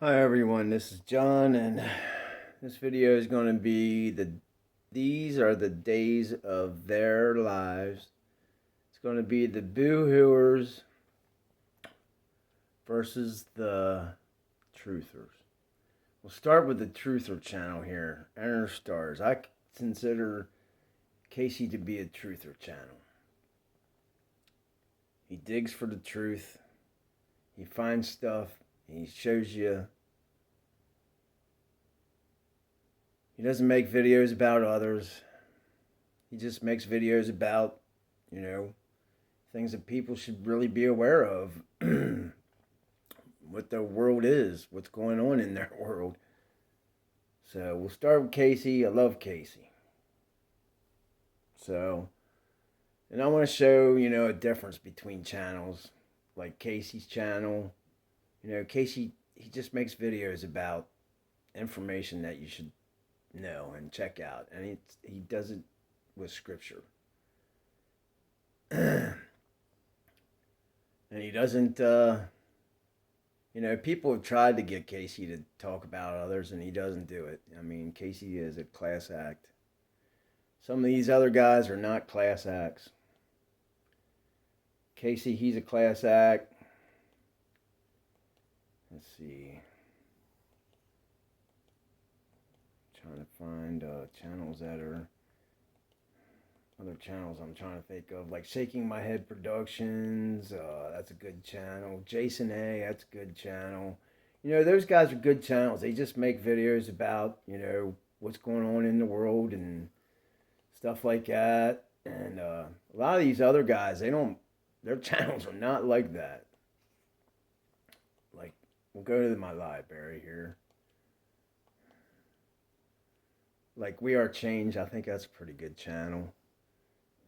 Hi everyone, this is John, and this video is going to be these are the days of their lives. It's going to be the boo-hooers versus the truthers. We'll start with the truther channel here, Enter Stars. I consider Casey to be a truther channel. He digs for the truth. He finds stuff. He shows you. He doesn't make videos about others. He just makes videos about, things that people should really be aware of. What the world is, what's going on in their world. So we'll start with Casey. I love Casey. So, and I want to show, a difference between channels. Like Casey's channel. Casey, he just makes videos about information that you should know and check out. And he does it with scripture. And he doesn't, people have tried to get Casey to talk about others, and he doesn't do it. I mean, Casey is a class act. Some of these other guys are not class acts. Casey, he's a class act. Let's see. Trying to find channels that are other channels I'm trying to think of, like Shaking My Head Productions. That's a good channel. Jason A. That's a good channel. Those guys are good channels. They just make videos about what's going on in the world and stuff like that. And a lot of these other guys, their channels are not like that. Like, we'll go to my library here. Like We Are Change, I think that's a pretty good channel.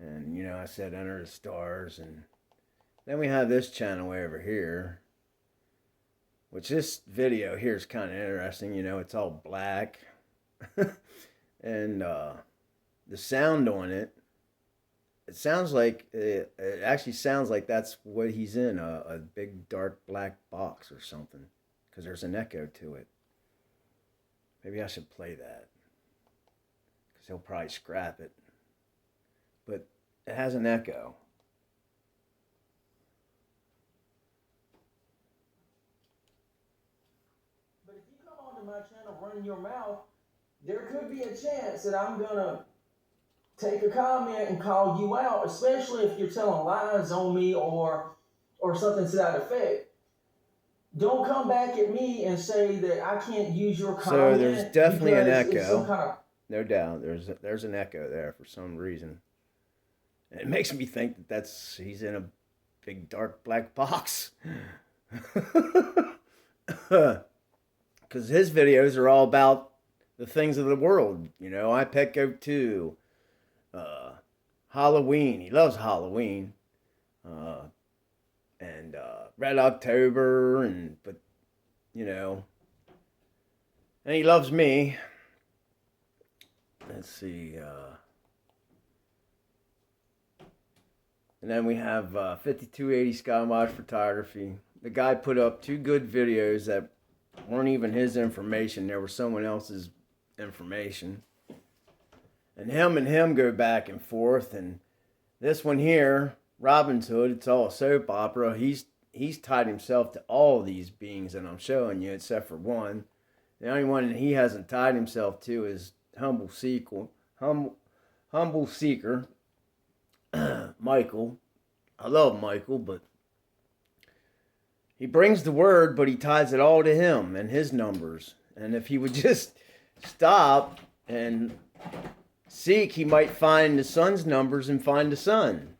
And I said Enter the Stars, and then we have this channel way over here, which this video here is kind of interesting. It's all black, and the sound on it, it actually sounds like that's what he's in, a big dark black box or something, because there's an echo to it. Maybe I should play that, because he'll probably scrap it. But it has an echo. But if you come onto my channel running your mouth, there could be a chance that I'm gonna take a comment and call you out, especially if you're telling lies on me or something to that effect. Don't come back at me and say that I can't use your So there's comment definitely an because it's some echo. kind of. No doubt. There's an echo there for some reason. And it makes me think he's in a big dark black box. Because his videos are all about the things of the world. I Petco 2, Halloween. He loves Halloween. Uh, and Red October, you know, and he loves me. Let's see. And then we have 5280 Skywatch Photography. The guy put up two good videos that weren't even his information. There was someone else's information. And him go back and forth. And this one here, Robin's Hood, it's all a soap opera. He's tied himself to all these beings that I'm showing you, except for one. The only one he hasn't tied himself to is Humble Seeker, Michael. I love Michael, but he brings the word, but he ties it all to him and his numbers. And if he would just stop and seek, he might find the sun's numbers and find the sun.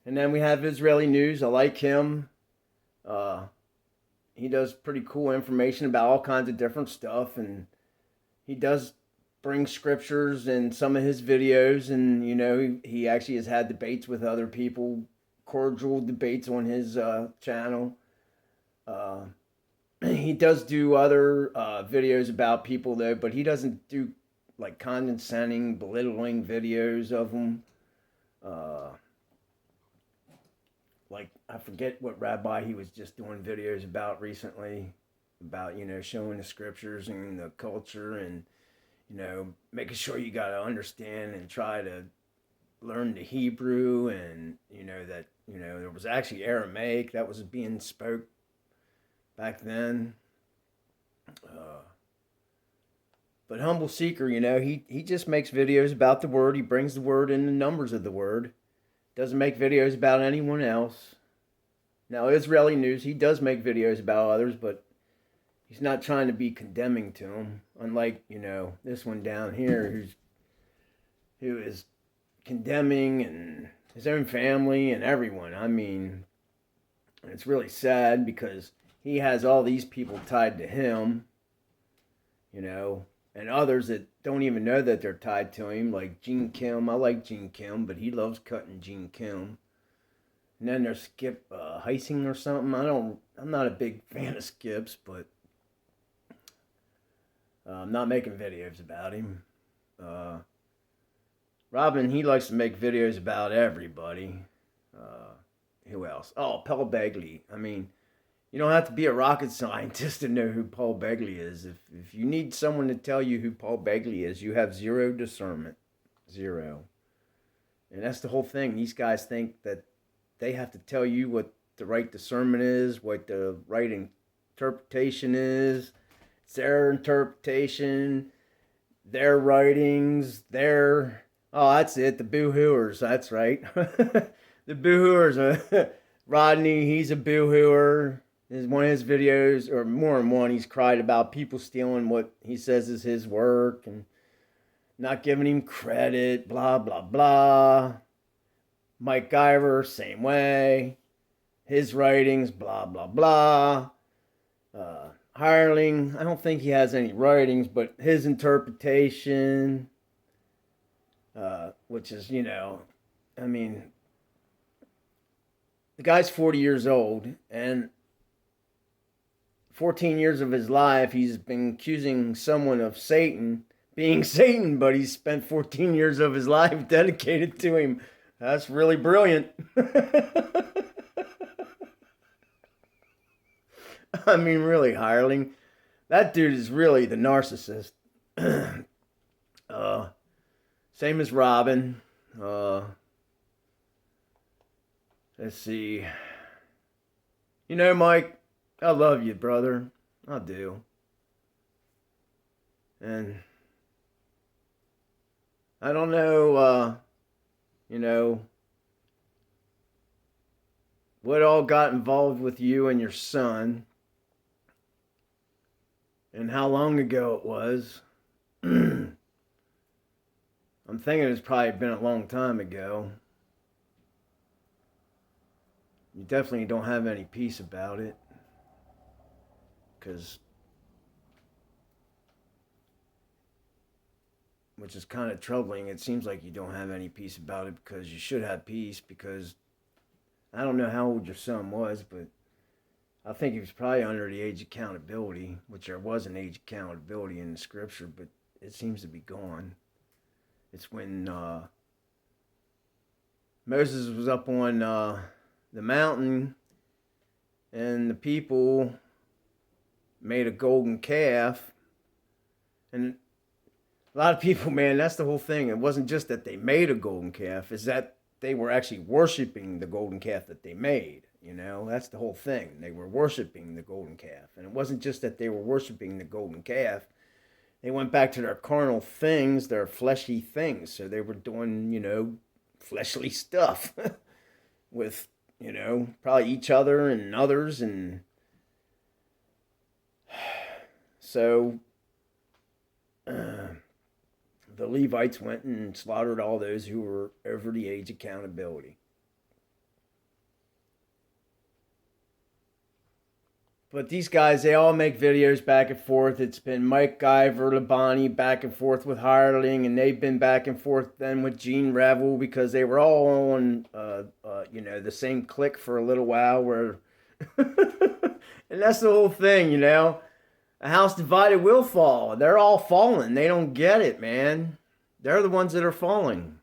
And then we have Israeli News. I like him. He does pretty cool information about all kinds of different stuff, and he does bring scriptures in some of his videos. And he actually has had debates with other people, cordial debates on his channel. He does do other videos about people though, but he doesn't do like condescending, belittling videos of them. Uh, like I forget what rabbi he was just doing videos about recently, about, showing the scriptures and the culture, and, making sure you got to understand and try to learn the Hebrew, and, that, there was actually Aramaic that was being spoke back then. But Humble Seeker, he just makes videos about the word. He brings the word in the numbers of the word. Doesn't make videos about anyone else. Now, Israeli News, he does make videos about others, but he's not trying to be condemning to them. Unlike, this one down here who is condemning and his own family and everyone. I mean, it's really sad because he has all these people tied to him, and others that don't even know that they're tied to him, like Gene Kim. I like Gene Kim, but he loves cutting Gene Kim. And then there's Skip Heising or something. I'm not a big fan of Skip's, but I'm not making videos about him. Robin, he likes to make videos about everybody. Who else? Oh, Paul Begley. I mean, you don't have to be a rocket scientist to know who Paul Begley is. If you need someone to tell you who Paul Begley is, you have zero discernment. Zero. And that's the whole thing. These guys think that they have to tell you what the right discernment is, what the right interpretation is. It's their interpretation, their writings, their... Oh, that's it. The boo-hooers. That's right. The boo-hooers. Rodney, he's a boo-hooer. One of his videos, or more than one, he's cried about people stealing what he says is his work and not giving him credit, blah, blah, blah. Mike Guyver, same way. His writings, blah, blah, blah. Hireling, I don't think he has any writings, but his interpretation, which is, I mean, the guy's 40 years old, and 14 years of his life, he's been accusing someone of being Satan, but he's spent 14 years of his life dedicated to him. That's really brilliant. I mean, really, hireling. That dude is really the narcissist. Same as Robin. Let's see. Mike, I love you, brother. I do. And I don't know, what all got involved with you and your son and how long ago it was. I'm thinking it's probably been a long time ago. You definitely don't have any peace about it. Which is kind of troubling. It seems like you don't have any peace about it because you should have peace, because I don't know how old your son was, but I think he was probably under the age of accountability, which there was an age of accountability in the scripture, but it seems to be gone. It's when Moses was up on the mountain and the people made a golden calf. And a lot of people, man, that's the whole thing. It wasn't just that they made a golden calf, it's that they were actually worshiping the golden calf that they made. That's the whole thing. They were worshiping the golden calf. And it wasn't just that they were worshiping the golden calf. They went back to their carnal things, their fleshy things. So they were doing, fleshly stuff with, probably each other and others. And so the Levites went and slaughtered all those who were over the age of accountability. But these guys, they all make videos back and forth. It's been Mike Guyver, Labani, back and forth with Hireling, and they've been back and forth then with Gene Revel, because they were all on, the same clique for a little while. Where, and that's the whole thing, A house divided will fall. They're all falling. They don't get it, man. They're the ones that are falling.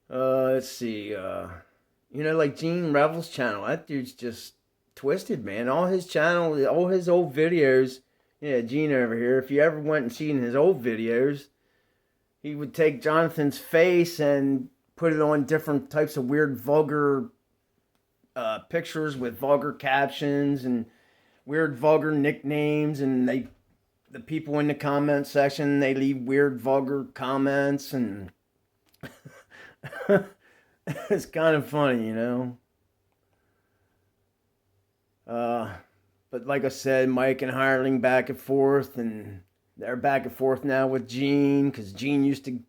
Let's see. You know, like Gene Revel's channel. That dude's just twisted, man. All his channel, all his old videos. Yeah, Gene over here. If you ever went and seen his old videos, he would take Jonathan's face and put it on different types of weird, vulgar pictures with vulgar captions and weird, vulgar nicknames. And the people in the comment section, they leave weird, vulgar comments, and it's kind of funny, you know. Uh, but like I said, Mike and Hireling back and forth, and they're back and forth now with Gene, because Gene used to,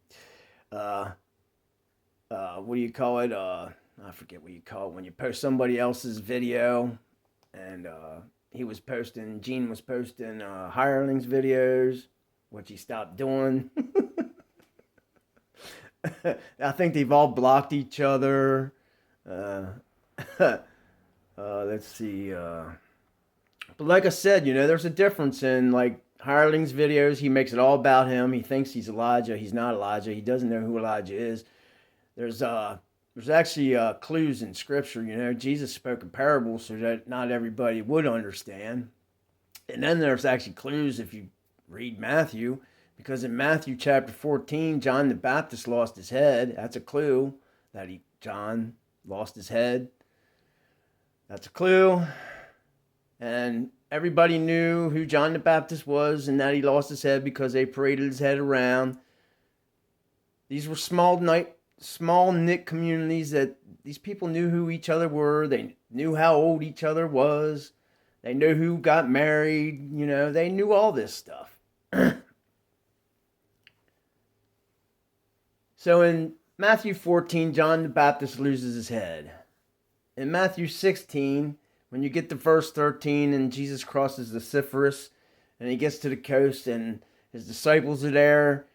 uh, what do you call it? I forget what you call it when you post somebody else's video, and Gene was posting Hireling's videos, which he stopped doing. I think they've all blocked each other. Uh, let's see. But like I said, you know, there's a difference in like Hireling's videos. He makes it all about him. He thinks he's Elijah. He's not Elijah. He doesn't know who Elijah is. There's actually clues in Scripture. You know, Jesus spoke in parables so that not everybody would understand. And then there's actually clues if you read Matthew, because in Matthew chapter 14, John the Baptist lost his head. That's a clue that John lost his head. That's a clue. And everybody knew who John the Baptist was and that he lost his head because they paraded his head around. These were small knit communities that these people knew who each other were. They knew how old each other was. They knew who got married. You know, they knew all this stuff. So in Matthew 14, John the Baptist loses his head. In Matthew 16, when you get to verse 13 and Jesus crosses the Cyprus and he gets to the coast and his disciples are there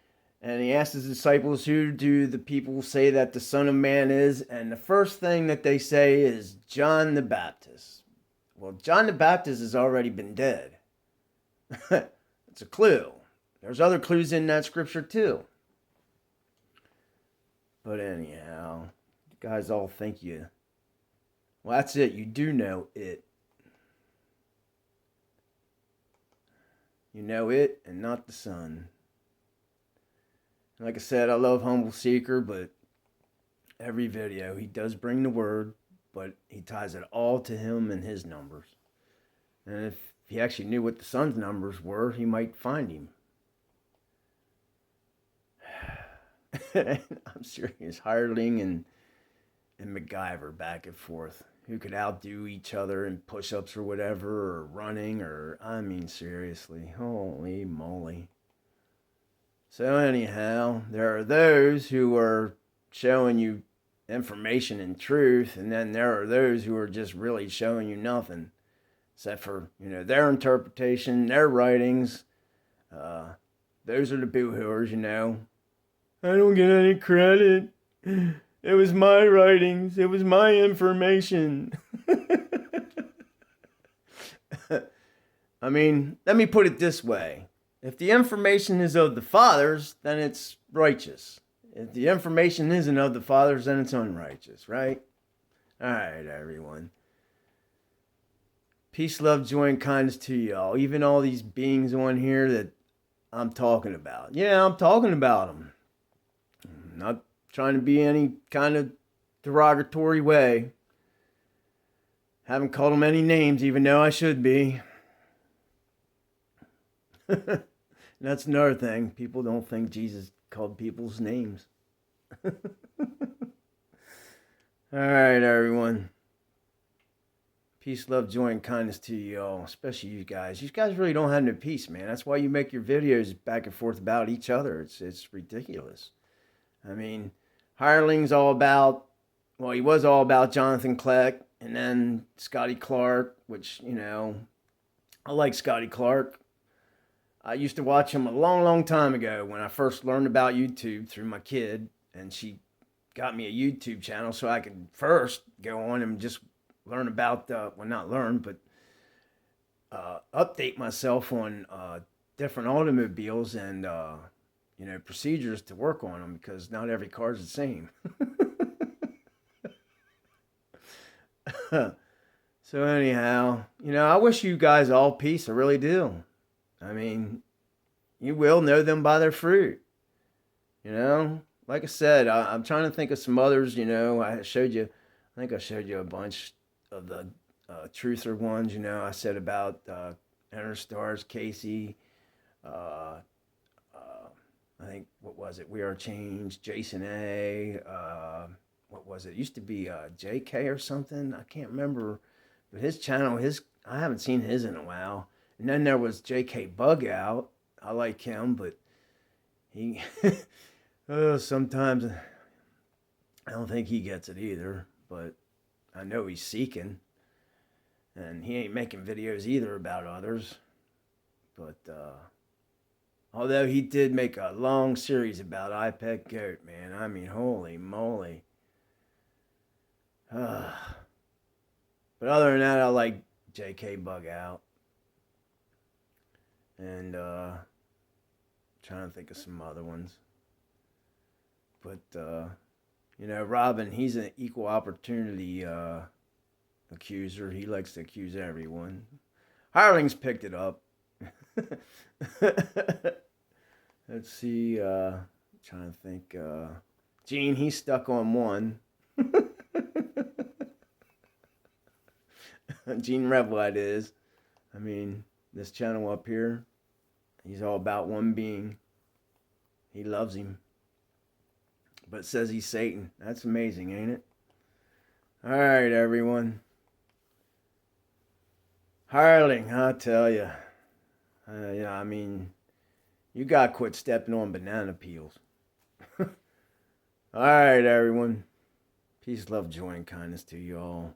and he asks his disciples, who do the people say that the Son of Man is? And the first thing that they say is John the Baptist. Well, John the Baptist has already been dead. It's a clue. There's other clues in that scripture too. But anyhow, you guys all think you... Well, that's it. You do know it. You know it and not the Son. Like I said, I love Humble Seeker, but every video he does bring the word, but he ties it all to him and his numbers. And if he actually knew what the Son's numbers were, he might find him. I'm serious. Hireling and MacGyver back and forth. Who could outdo each other in push-ups or whatever, or running, or, I mean, seriously. Holy moly. So anyhow, there are those who are showing you information and truth, and then there are those who are just really showing you nothing. Except for, you know, their interpretation, their writings. Those are the boo-hooers, you know. I don't get any credit. It was my writings. It was my information. I mean, let me put it this way. If the information is of the fathers, then it's righteous. If the information isn't of the fathers, then it's unrighteous, right? All right, everyone. Peace, love, joy, and kindness to y'all. Even all these beings on here that I'm talking about. Yeah, I'm talking about them. Not trying to be any kind of derogatory way. Haven't called them any names, even though I should be. That's another thing. People don't think Jesus called people's names. All right, everyone. Peace, love, joy, and kindness to you all, especially you guys. You guys really don't have no peace, man. That's why you make your videos back and forth about each other. It's ridiculous. I mean, Hireling's all about, well, he was all about Jonathan Kleck, and then Scotty Clark, which, you know, I like Scotty Clark. I used to watch him a long, long time ago when I first learned about YouTube through my kid, and she got me a YouTube channel so I could first go on and just learn about, well, not learn, but update myself on different automobiles and, you know, procedures to work on them, because not every car is the same. So anyhow, I wish you guys all peace. I really do. I mean, you will know them by their fruit. Like I said, I'm trying to think of some others. I think I showed you a bunch of the truther ones. I said about Enter Stars, Casey. Uh, I think, what was it? We Are Changed, Jason A. What was it? It used to be JK or something. I can't remember. But his channel, I haven't seen his in a while. And then there was JK Bug Out. I like him, but he sometimes I don't think he gets it either. But I know he's seeking, and he ain't making videos either about others. But although he did make a long series about iPet Goat, man. I mean, holy moly. But other than that, I like JK Bug Out. And trying to think of some other ones. But, Robin, he's an equal opportunity accuser. He likes to accuse everyone. Hireling's picked it up. Let's see. Trying to think. Gene, he's stuck on one. Gene Revlite is. I mean, this channel up here, he's all about one being. He loves him. But says he's Satan. That's amazing, ain't it? All right, everyone. Hireling, I tell you. I mean, you got to quit stepping on banana peels. All right, everyone. Peace, love, joy, and kindness to you all.